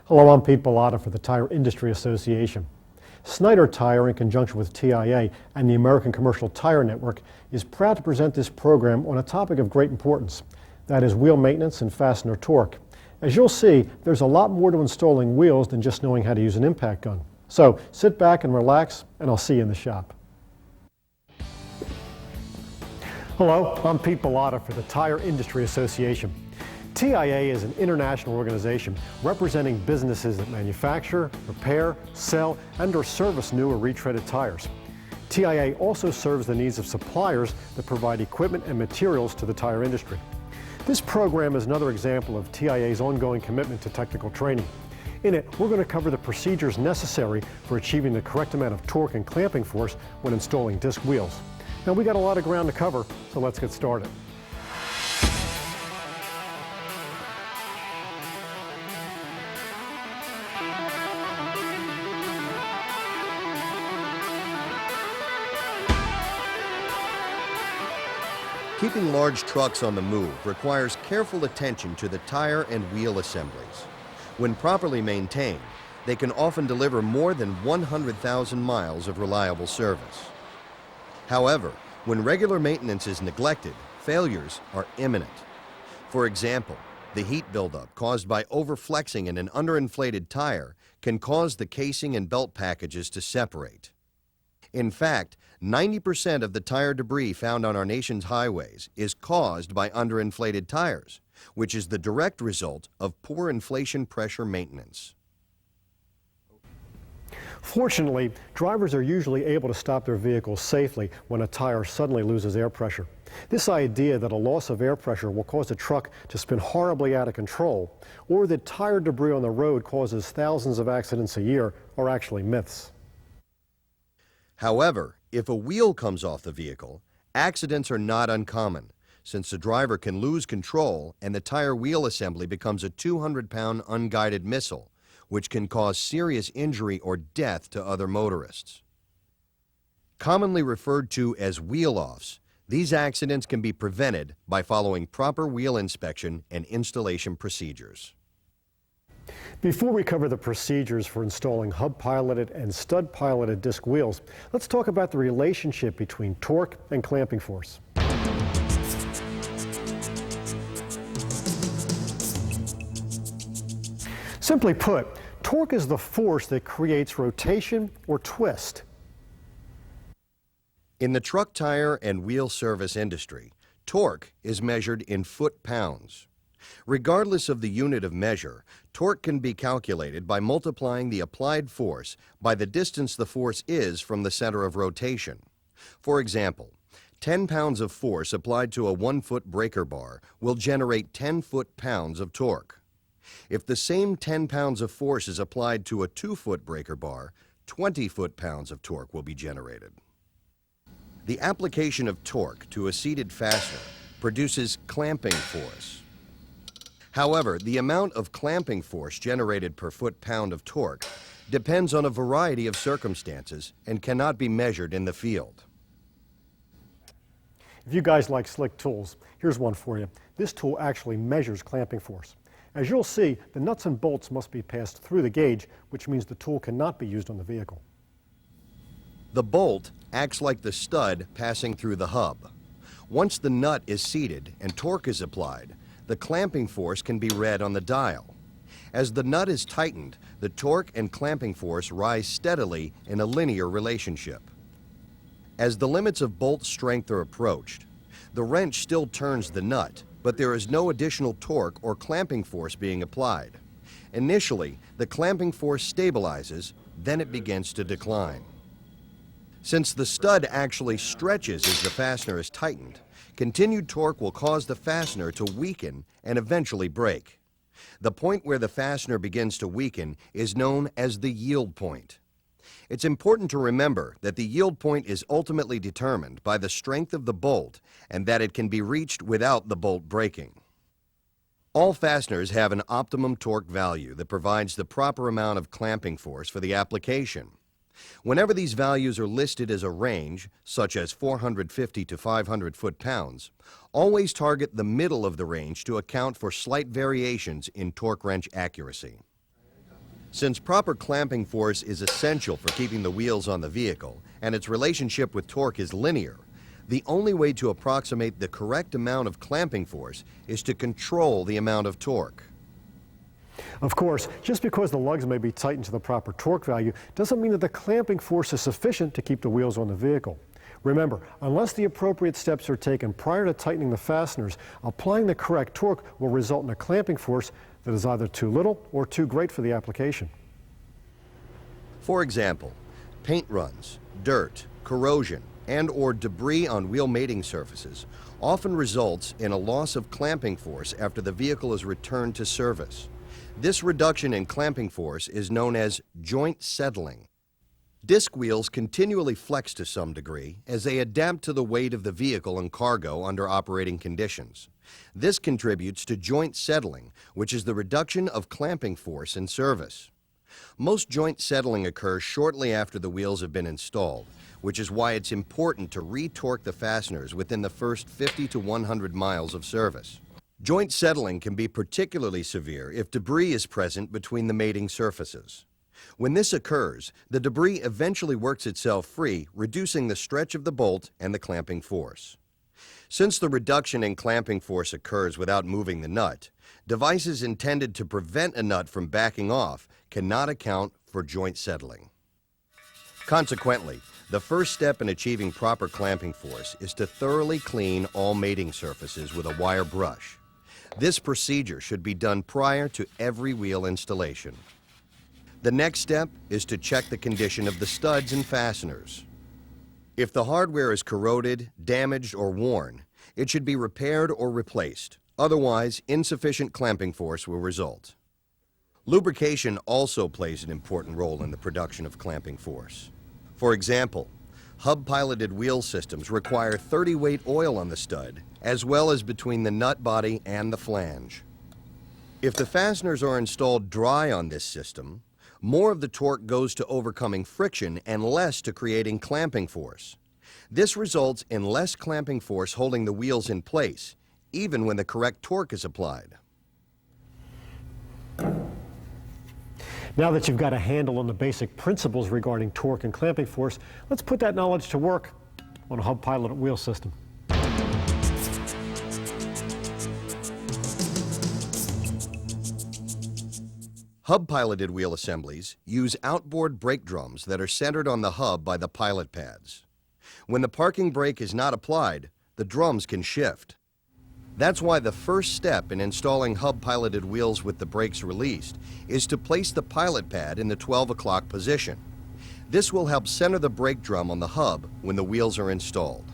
Hello, I'm Pete Bellotta for the Tire Industry Association. Snider Tire, in conjunction with TIA and the American Commercial Tire Network, is proud to present this program on a topic of great importance. That is wheel maintenance and fastener torque. As you'll see, there's a lot more to installing wheels than just knowing how to use an impact gun. So sit back and relax, and I'll see you in the shop. Hello, I'm Pete Bellotta for the Tire Industry Association. TIA is an international organization representing businesses that manufacture, repair, sell, and/or service new or retreaded tires. TIA also serves the needs of suppliers that provide equipment and materials to the tire industry. This program is another example of TIA's ongoing commitment to technical training. In it, we're going to cover the procedures necessary for achieving the correct amount of torque and clamping force when installing disc wheels. Now, we got a lot of ground to cover, so let's get started. Keeping large trucks on the move requires careful attention to the tire and wheel assemblies. When properly maintained, they can often deliver more than 100,000 miles of reliable service. However, when regular maintenance is neglected, failures are imminent. For example, the heat buildup caused by overflexing in an underinflated tire can cause the casing and belt packages to separate. In fact, 90% of the tire debris found on our nation's highways is caused by underinflated tires, which is the direct result of poor inflation pressure maintenance. Fortunately, drivers are usually able to stop their vehicles safely when a tire suddenly loses air pressure. This idea that a loss of air pressure will cause a truck to spin horribly out of control, or that tire debris on the road causes thousands of accidents a year, are actually myths. However, if a wheel comes off the vehicle, accidents are not uncommon, since the driver can lose control and the tire wheel assembly becomes a 200-pound unguided missile, which can cause serious injury or death to other motorists. Commonly referred to as wheel-offs, these accidents can be prevented by following proper wheel inspection and installation procedures. Before we cover the procedures for installing hub-piloted and stud-piloted disc wheels, let's talk about the relationship between torque and clamping force. Simply put, torque is the force that creates rotation or twist. In the truck tire and wheel service industry, torque is measured in foot-pounds. Regardless of the unit of measure, torque can be calculated by multiplying the applied force by the distance the force is from the center of rotation. For example, 10 pounds of force applied to a 1-foot breaker bar will generate 10 foot-pounds of torque. If the same 10 pounds of force is applied to a 2-foot breaker bar, 20 foot-pounds of torque will be generated. The application of torque to a seated fastener produces clamping force. However, the amount of clamping force generated per foot-pound of torque depends on a variety of circumstances and cannot be measured in the field. If you guys like slick tools, here's one for you. This tool actually measures clamping force. As you'll see, the nuts and bolts must be passed through the gauge, which means the tool cannot be used on the vehicle. The bolt acts like the stud passing through the hub. Once the nut is seated and torque is applied, the clamping force can be read on the dial. As the nut is tightened, the torque and clamping force rise steadily in a linear relationship. As the limits of bolt strength are approached, the wrench still turns the nut, but there is no additional torque or clamping force being applied. Initially, the clamping force stabilizes, then it begins to decline. Since the stud actually stretches as the fastener is tightened, continued torque will cause the fastener to weaken and eventually break. The point where the fastener begins to weaken is known as the yield point. It's important to remember that the yield point is ultimately determined by the strength of the bolt and that it can be reached without the bolt breaking. All fasteners have an optimum torque value that provides the proper amount of clamping force for the application. Whenever these values are listed as a range, such as 450 to 500 foot-pounds, always target the middle of the range to account for slight variations in torque wrench accuracy. Since proper clamping force is essential for keeping the wheels on the vehicle, and its relationship with torque is linear, the only way to approximate the correct amount of clamping force is to control the amount of torque. Of course, just because the lugs may be tightened to the proper torque value doesn't mean that the clamping force is sufficient to keep the wheels on the vehicle. Remember, unless the appropriate steps are taken prior to tightening the fasteners, applying the correct torque will result in a clamping force that is either too little or too great for the application. For example, paint runs, dirt, corrosion, and/or debris on wheel mating surfaces often results in a loss of clamping force after the vehicle is returned to service. This reduction in clamping force is known as joint settling. Disc wheels continually flex to some degree as they adapt to the weight of the vehicle and cargo under operating conditions. This contributes to joint settling, which is the reduction of clamping force in service. Most joint settling occurs shortly after the wheels have been installed, which is why it's important to re-torque the fasteners within the first 50 to 100 miles of service. Joint settling can be particularly severe if debris is present between the mating surfaces. When this occurs, the debris eventually works itself free, reducing the stretch of the bolt and the clamping force. Since the reduction in clamping force occurs without moving the nut, devices intended to prevent a nut from backing off cannot account for joint settling. Consequently, the first step in achieving proper clamping force is to thoroughly clean all mating surfaces with a wire brush. This procedure should be done prior to every wheel installation. The next step is to check the condition of the studs and fasteners. If the hardware is corroded, damaged, or worn, it should be repaired or replaced. Otherwise, insufficient clamping force will result. Lubrication also plays an important role in the production of clamping force. For example, hub-piloted wheel systems require 30-weight oil on the stud, as well as between the nut body and the flange. If the fasteners are installed dry on this system, more of the torque goes to overcoming friction and less to creating clamping force. This results in less clamping force holding the wheels in place, even when the correct torque is applied. Now that you've got a handle on the basic principles regarding torque and clamping force, let's put that knowledge to work on a hub-piloted wheel system. Hub-piloted wheel assemblies use outboard brake drums that are centered on the hub by the pilot pads. When the parking brake is not applied, the drums can shift. That's why the first step in installing hub-piloted wheels with the brakes released is to place the pilot pad in the 12 o'clock position. This will help center the brake drum on the hub when the wheels are installed.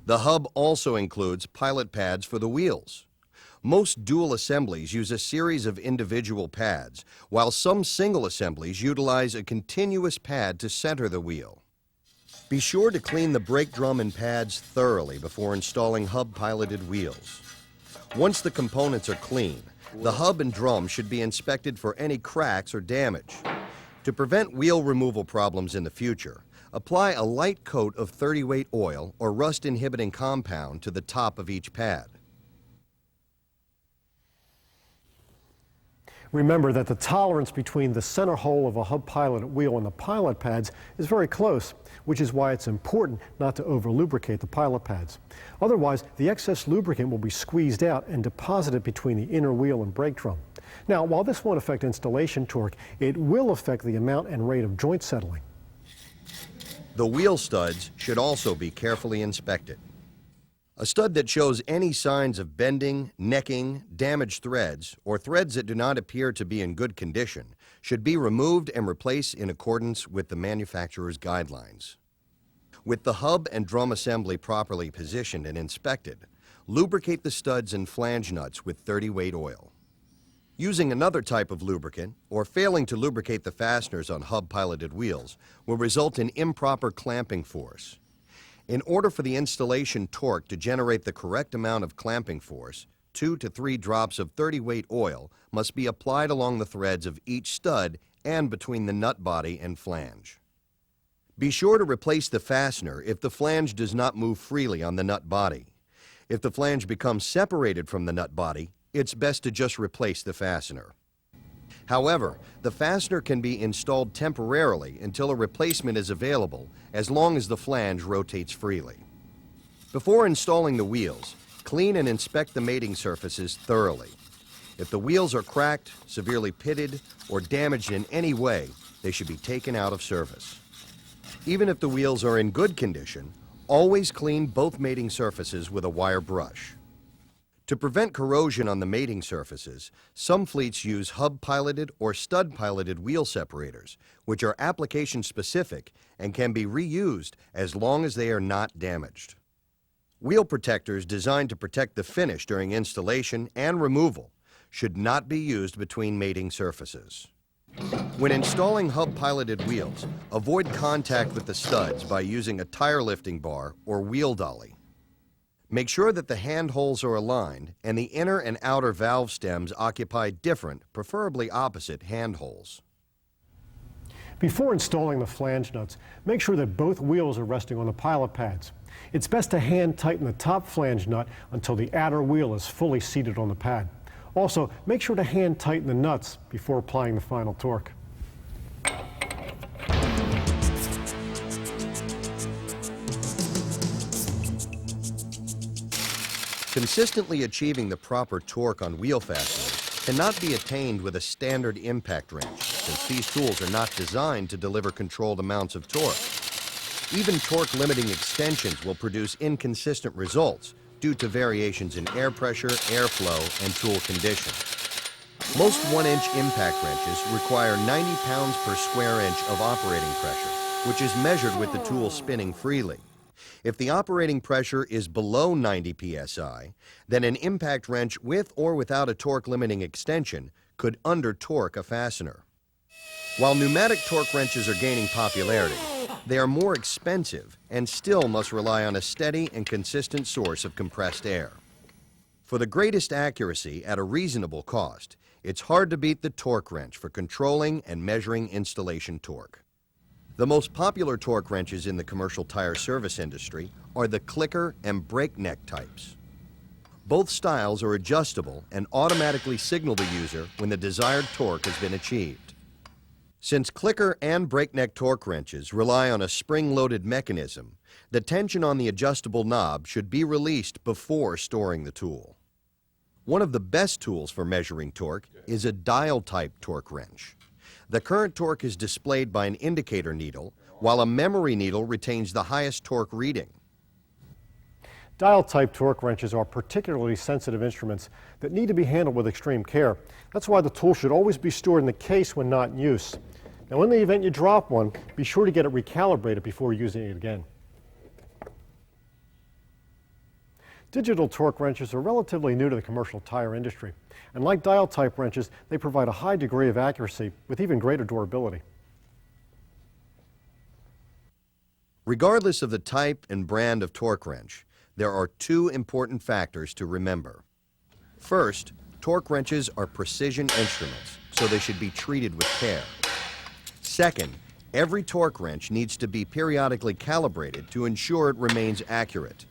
The hub also includes pilot pads for the wheels. Most dual assemblies use a series of individual pads, while some single assemblies utilize a continuous pad to center the wheel. Be sure to clean the brake drum and pads thoroughly before installing hub-piloted wheels. Once the components are clean, the hub and drum should be inspected for any cracks or damage. To prevent wheel removal problems in the future, apply a light coat of 30-weight oil or rust-inhibiting compound to the top of each pad. Remember that the tolerance between the center hole of a hub-piloted wheel and the pilot pads is very close, which is why it's important not to over-lubricate the pilot pads. Otherwise, the excess lubricant will be squeezed out and deposited between the inner wheel and brake drum. Now, while this won't affect installation torque, it will affect the amount and rate of joint settling. The wheel studs should also be carefully inspected. A stud that shows any signs of bending, necking, damaged threads, or threads that do not appear to be in good condition should be removed and replaced in accordance with the manufacturer's guidelines. With the hub and drum assembly properly positioned and inspected, lubricate the studs and flange nuts with 30-weight oil. Using another type of lubricant or failing to lubricate the fasteners on hub-piloted wheels will result in improper clamping force. In order for the installation torque to generate the correct amount of clamping force, 2 to 3 drops of 30-weight oil must be applied along the threads of each stud and between the nut body and flange. Be sure to replace the fastener if the flange does not move freely on the nut body. If the flange becomes separated from the nut body, it's best to just replace the fastener. However, the fastener can be installed temporarily until a replacement is available, as long as the flange rotates freely. Before installing the wheels, clean and inspect the mating surfaces thoroughly. If the wheels are cracked, severely pitted, or damaged in any way, they should be taken out of service. Even if the wheels are in good condition, always clean both mating surfaces with a wire brush. To prevent corrosion on the mating surfaces, some fleets use hub-piloted or stud-piloted wheel separators, which are application-specific and can be reused as long as they are not damaged. Wheel protectors designed to protect the finish during installation and removal should not be used between mating surfaces. When installing hub-piloted wheels, avoid contact with the studs by using a tire lifting bar or wheel dolly. Make sure that the hand holes are aligned and the inner and outer valve stems occupy different, preferably opposite, hand holes. Before installing the flange nuts, make sure that both wheels are resting on the pilot pads. It's best to hand tighten the top flange nut until the outer wheel is fully seated on the pad. Also, make sure to hand tighten the nuts before applying the final torque. Consistently achieving the proper torque on wheel fasteners cannot be attained with a standard impact wrench, since these tools are not designed to deliver controlled amounts of torque. Even torque-limiting extensions will produce inconsistent results due to variations in air pressure, airflow, and tool condition. Most 1-inch impact wrenches require 90 pounds per square inch of operating pressure, which is measured with the tool spinning freely. If the operating pressure is below 90 psi, then an impact wrench with or without a torque-limiting extension could under-torque a fastener. While pneumatic torque wrenches are gaining popularity, they are more expensive and still must rely on a steady and consistent source of compressed air. For the greatest accuracy at a reasonable cost, it's hard to beat the torque wrench for controlling and measuring installation torque. The most popular torque wrenches in the commercial tire service industry are the clicker and breakneck types. Both styles are adjustable and automatically signal the user when the desired torque has been achieved. Since clicker and breakneck torque wrenches rely on a spring-loaded mechanism, the tension on the adjustable knob should be released before storing the tool. One of the best tools for measuring torque is a dial-type torque wrench. The current torque is displayed by an indicator needle, while a memory needle retains the highest torque reading. Dial-type torque wrenches are particularly sensitive instruments that need to be handled with extreme care. That's why the tool should always be stored in the case when not in use. Now, in the event you drop one, be sure to get it recalibrated before using it again. Digital torque wrenches are relatively new to the commercial tire industry, and like dial-type wrenches, they provide a high degree of accuracy with even greater durability. Regardless of the type and brand of torque wrench, there are two important factors to remember. First, torque wrenches are precision instruments, so they should be treated with care. Second, every torque wrench needs to be periodically calibrated to ensure it remains accurate.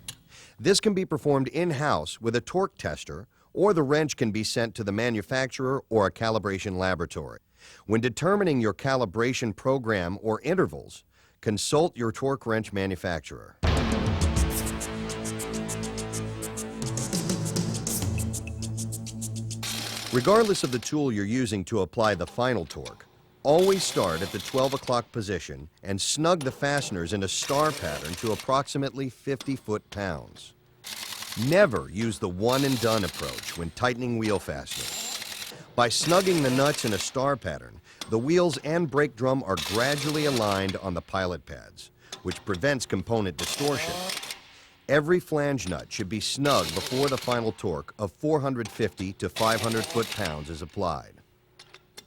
This can be performed in-house with a torque tester, or the wrench can be sent to the manufacturer or a calibration laboratory. When determining your calibration program or intervals, consult your torque wrench manufacturer. Regardless of the tool you're using to apply the final torque, always start at the 12 o'clock position and snug the fasteners in a star pattern to approximately 50 foot-pounds. Never use the one-and-done approach when tightening wheel fasteners. By snugging the nuts in a star pattern, the wheels and brake drum are gradually aligned on the pilot pads, which prevents component distortion. Every flange nut should be snug before the final torque of 450 to 500 foot-pounds is applied.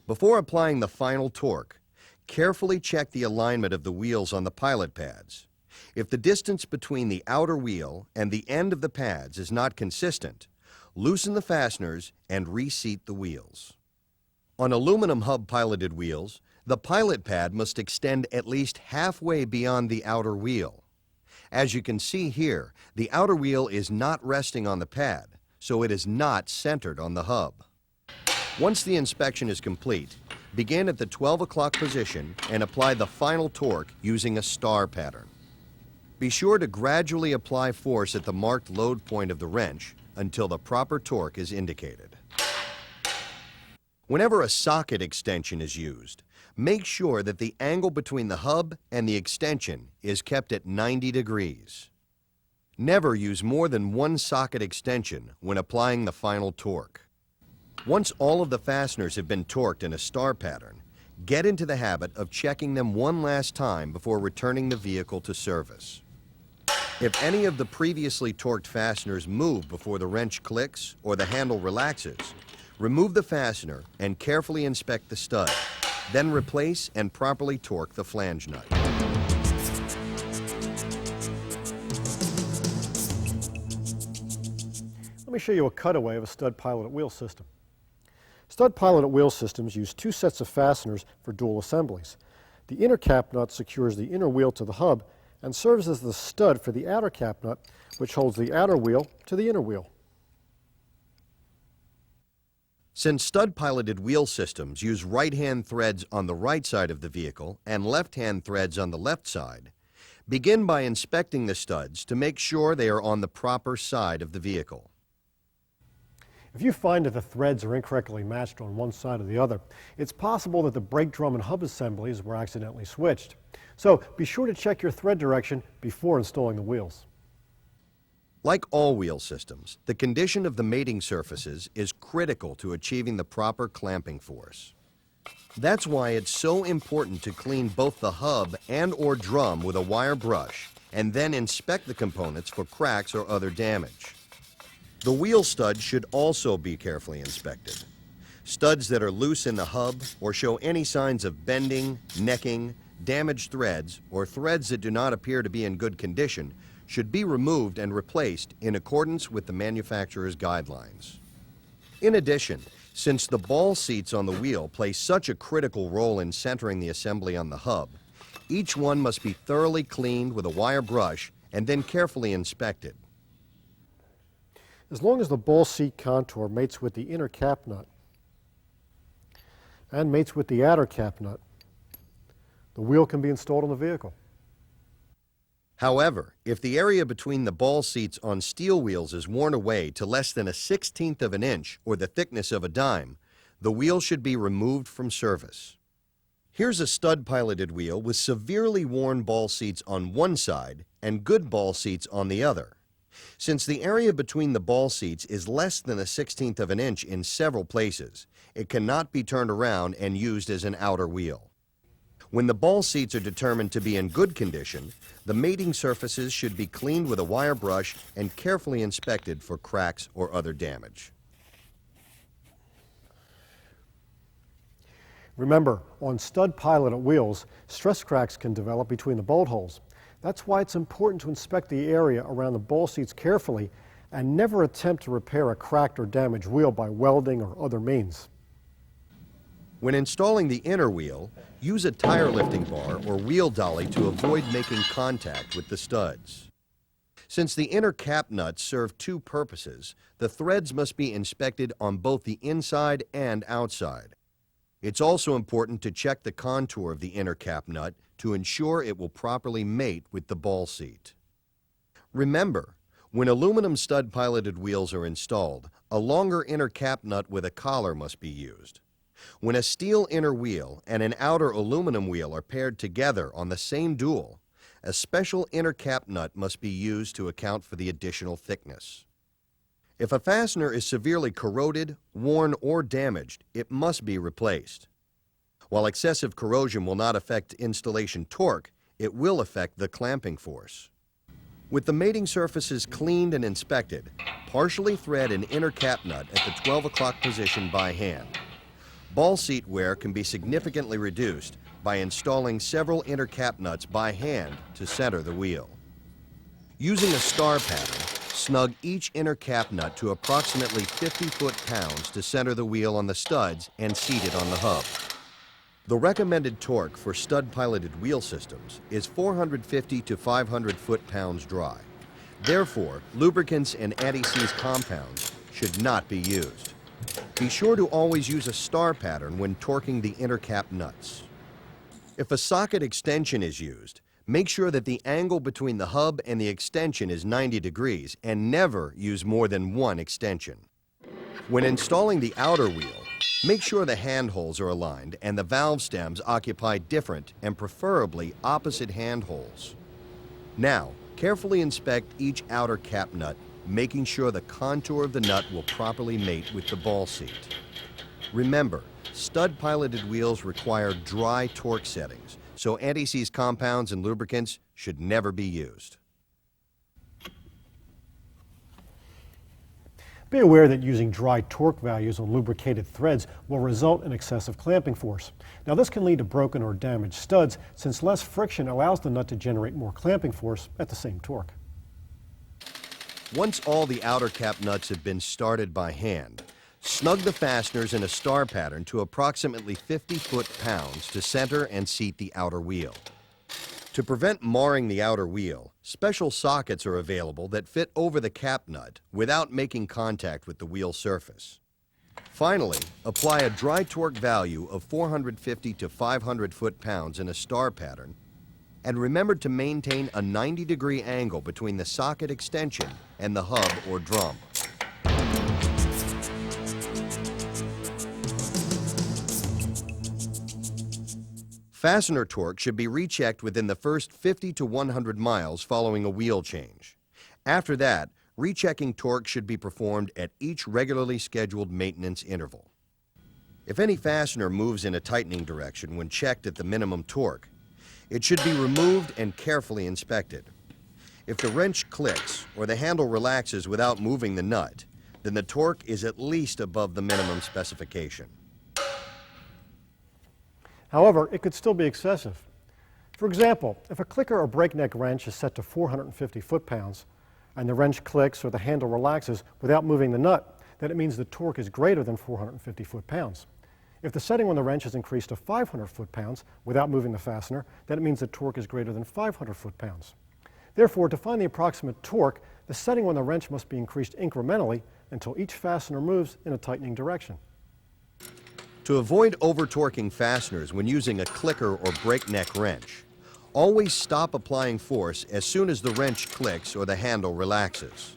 Before applying the final torque, carefully check the alignment of the wheels on the pilot pads. If the distance between the outer wheel and the end of the pads is not consistent, loosen the fasteners and reseat the wheels. On aluminum hub-piloted wheels, the pilot pad must extend at least halfway beyond the outer wheel. As you can see here, the outer wheel is not resting on the pad, so it is not centered on the hub. Once the inspection is complete, begin at the 12 o'clock position and apply the final torque using a star pattern. Be sure to gradually apply force at the marked load point of the wrench until the proper torque is indicated. Whenever a socket extension is used, make sure that the angle between the hub and the extension is kept at 90 degrees. Never use more than one socket extension when applying the final torque. Once all of the fasteners have been torqued in a star pattern, get into the habit of checking them one last time before returning the vehicle to service. If any of the previously torqued fasteners move before the wrench clicks or the handle relaxes, remove the fastener and carefully inspect the stud. Then replace and properly torque the flange nut. Let me show you a cutaway of a stud piloted wheel system. Stud piloted wheel systems use two sets of fasteners for dual assemblies. The inner cap nut secures the inner wheel to the hub and serves as the stud for the outer cap nut, which holds the outer wheel to the inner wheel. Since stud-piloted wheel systems use right-hand threads on the right side of the vehicle and left-hand threads on the left side, begin by inspecting the studs to make sure they are on the proper side of the vehicle. If you find that the threads are incorrectly matched on one side or the other, it's possible that the brake drum and hub assemblies were accidentally switched. So be sure to check your thread direction before installing the wheels. Like all wheel systems, the condition of the mating surfaces is critical to achieving the proper clamping force. That's why it's so important to clean both the hub and/or drum with a wire brush and then inspect the components for cracks or other damage. The wheel studs should also be carefully inspected. Studs that are loose in the hub or show any signs of bending, necking, damaged threads, or threads that do not appear to be in good condition should be removed and replaced in accordance with the manufacturer's guidelines. In addition, since the ball seats on the wheel play such a critical role in centering the assembly on the hub, each one must be thoroughly cleaned with a wire brush and then carefully inspected. As long as the ball seat contour mates with the inner cap nut and mates with the outer cap nut, the wheel can be installed on the vehicle. However, if the area between the ball seats on steel wheels is worn away to less than 1/16 of an inch or the thickness of a dime, the wheel should be removed from service. Here's a stud-piloted wheel with severely worn ball seats on one side and good ball seats on the other. Since the area between the ball seats is less than 1/16 of an inch in several places, it cannot be turned around and used as an outer wheel. When the ball seats are determined to be in good condition, the mating surfaces should be cleaned with a wire brush and carefully inspected for cracks or other damage. Remember, on stud piloted wheels, stress cracks can develop between the bolt holes. That's why it's important to inspect the area around the ball seats carefully and never attempt to repair a cracked or damaged wheel by welding or other means. When installing the inner wheel, use a tire lifting bar or wheel dolly to avoid making contact with the studs. Since the inner cap nuts serve two purposes, the threads must be inspected on both the inside and outside. It's also important to check the contour of the inner cap nut to ensure it will properly mate with the ball seat. Remember, when aluminum stud-piloted wheels are installed, a longer inner cap nut with a collar must be used. When a steel inner wheel and an outer aluminum wheel are paired together on the same dual, a special inner cap nut must be used to account for the additional thickness. If a fastener is severely corroded, worn, or damaged, it must be replaced. While excessive corrosion will not affect installation torque, it will affect the clamping force. With the mating surfaces cleaned and inspected, partially thread an inner cap nut at the 12 o'clock position by hand. Ball seat wear can be significantly reduced by installing several inner cap nuts by hand to center the wheel. Using a star pattern, snug each inner cap nut to approximately 50 foot-pounds to center the wheel on the studs and seat it on the hub. The recommended torque for stud-piloted wheel systems is 450 to 500 foot-pounds dry. Therefore, lubricants and anti-seize compounds should not be used. Be sure to always use a star pattern when torquing the inner cap nuts. If a socket extension is used, make sure that the angle between the hub and the extension is 90 degrees and never use more than one extension. When installing the outer wheel, make sure the handholds are aligned and the valve stems occupy different and preferably opposite handholds. Now, carefully inspect each outer cap nut, making sure the contour of the nut will properly mate with the ball seat. Remember, stud-piloted wheels require dry torque settings, so anti-seize compounds and lubricants should never be used. Be aware that using dry torque values on lubricated threads will result in excessive clamping force. Now this can lead to broken or damaged studs, since less friction allows the nut to generate more clamping force at the same torque. Once all the outer cap nuts have been started by hand, snug the fasteners in a star pattern to approximately 50 foot-pounds to center and seat the outer wheel. To prevent marring the outer wheel, special sockets are available that fit over the cap nut without making contact with the wheel surface. Finally, apply a dry torque value of 450 to 500 foot-pounds in a star pattern, and remember to maintain a 90-degree angle between the socket extension and the hub or drum. Fastener torque should be rechecked within the first 50 to 100 miles following a wheel change. After that, rechecking torque should be performed at each regularly scheduled maintenance interval. If any fastener moves in a tightening direction when checked at the minimum torque, it should be removed and carefully inspected. If the wrench clicks or the handle relaxes without moving the nut, then the torque is at least above the minimum specification. However, it could still be excessive. For example, if a clicker or breakneck wrench is set to 450 foot-pounds and the wrench clicks or the handle relaxes without moving the nut, then it means the torque is greater than 450 foot-pounds. If the setting on the wrench is increased to 500 foot-pounds without moving the fastener, then it means the torque is greater than 500 foot-pounds. Therefore, to find the approximate torque, the setting on the wrench must be increased incrementally until each fastener moves in a tightening direction. To avoid over-torquing fasteners when using a clicker or breakneck wrench, always stop applying force as soon as the wrench clicks or the handle relaxes.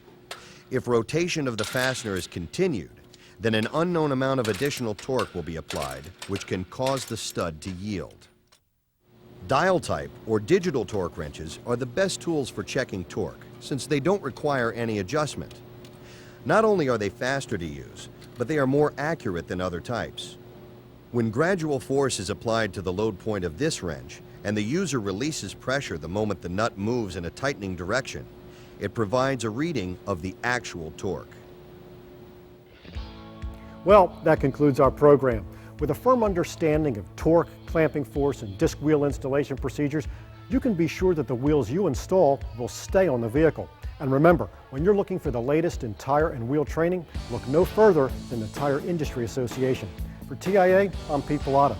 If rotation of the fastener is continued, then an unknown amount of additional torque will be applied, which can cause the stud to yield. Dial type or digital torque wrenches are the best tools for checking torque, since they don't require any adjustment. Not only are they faster to use, but they are more accurate than other types. When gradual force is applied to the load point of this wrench and the user releases pressure the moment the nut moves in a tightening direction, it provides a reading of the actual torque. Well, that concludes our program. With a firm understanding of torque, clamping force, and disc wheel installation procedures, you can be sure that the wheels you install will stay on the vehicle. And remember, when you're looking for the latest in tire and wheel training, look no further than the Tire Industry Association. For TIA, I'm Pete Pilata.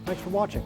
Thanks for watching.